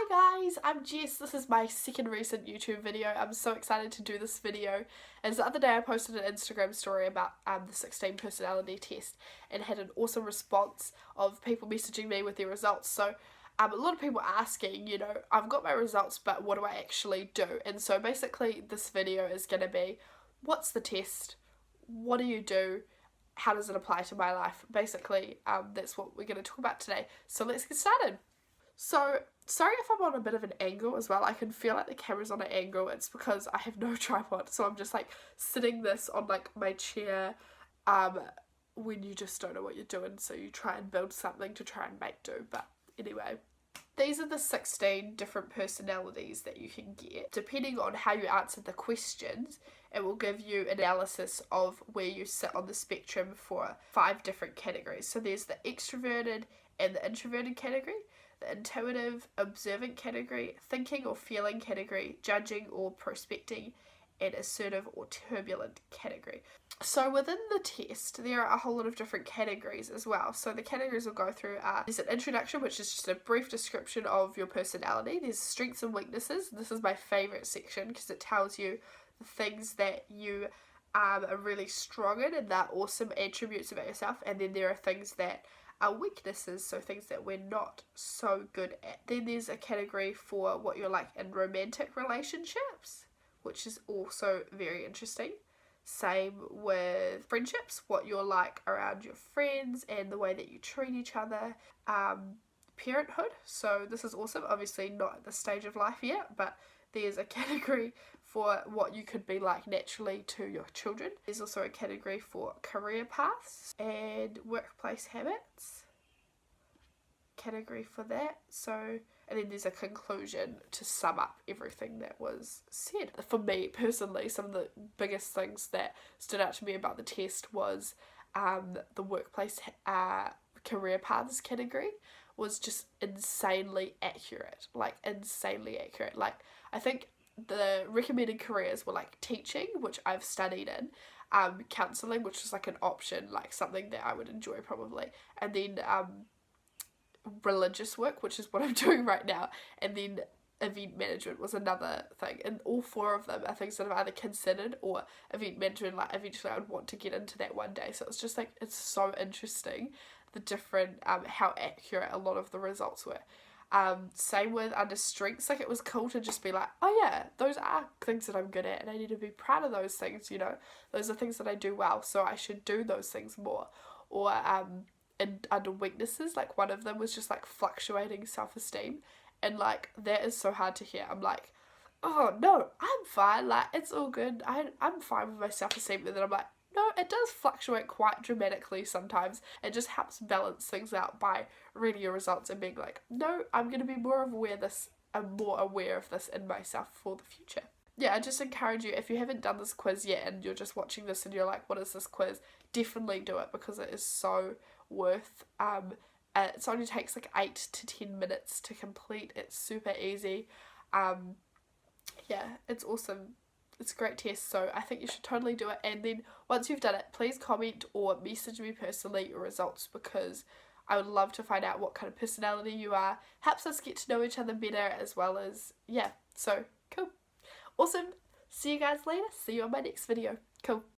Hi guys, I'm Jess. This is my second recent YouTube video. I'm so excited to do this video. As the other day I posted an Instagram story about the 16 personality test and had an awesome response of people messaging me with their results. So a lot of people asking, I've got my results, but what do I actually do? And so basically this video is going to be, what's the test? What do you do? How does it apply to my life? Basically, that's what we're going to talk about today. So let's get started. So, sorry if I'm on a bit of an angle as well. I can feel like the camera's on an angle. It's because I have no tripod, so I'm just like sitting this on like my chair when you just don't know what you're doing, so you try and build something to try and make do. But anyway, these are the 16 different personalities that you can get. Depending on how you answer the questions, it will give you analysis of where you sit on the spectrum for 5 different categories. So there's the extroverted and the introverted category, the intuitive, observant category, thinking or feeling category, judging or prospecting, and assertive or turbulent category. So within the test, there are a whole lot of different categories as well. So the categories we'll go through are, there's an introduction, which is just a brief description of your personality. There's strengths and weaknesses. This is my favourite section because it tells you the things that you are really strong in and they're awesome attributes about yourself. And then there are things that are weaknesses, so things that we're not so good at. Then there's a category for what you're like in romantic relationships, which is also very interesting. Same with friendships, what you're like around your friends and the way that you treat each other. Parenthood, so this is awesome, obviously not at this stage of life yet, but there's a category for what you could be like naturally to your children. There's also a category for career paths and workplace habits. Category for that. So, and then there's a conclusion to sum up everything that was said. For me personally, some of the biggest things that stood out to me about the test was the workplace career paths category was just insanely accurate. Like I think the recommended careers were like teaching, which I've studied in, counselling, which was like an option, like something that I would enjoy probably, and then religious work, which is what I'm doing right now, and then event management was another thing. And all 4 of them are things that I've either considered, or event management, like eventually I would want to get into that one day. So it's just like, it's so interesting the different how accurate a lot of the results were. Same with under strengths, like it was cool to just be like, oh yeah, those are things that I'm good at and I need to be proud of those things, those are things that I do well, so I should do those things more. Or and under weaknesses, like one of them was just like fluctuating self-esteem, and like that is so hard to hear. I'm like, oh no, I'm fine, like it's all good, I'm fine with my self-esteem, and then I'm like, no, it does fluctuate quite dramatically sometimes. It just helps balance things out by reading your results and being like, no, I'm going to be more aware of this in myself for the future. Yeah, I just encourage you, if you haven't done this quiz yet and you're just watching this and you're like, what is this quiz? Definitely do it, because it is so worth it only takes like 8 to 10 minutes to complete. It's super easy. Yeah, it's awesome. It's a great test, so I think you should totally do it. And then once you've done it, please comment or message me personally your results, because I would love to find out what kind of personality you are. Helps us get to know each other better, as well as, yeah, so cool. Awesome. See you guys later. See you on my next video. Cool.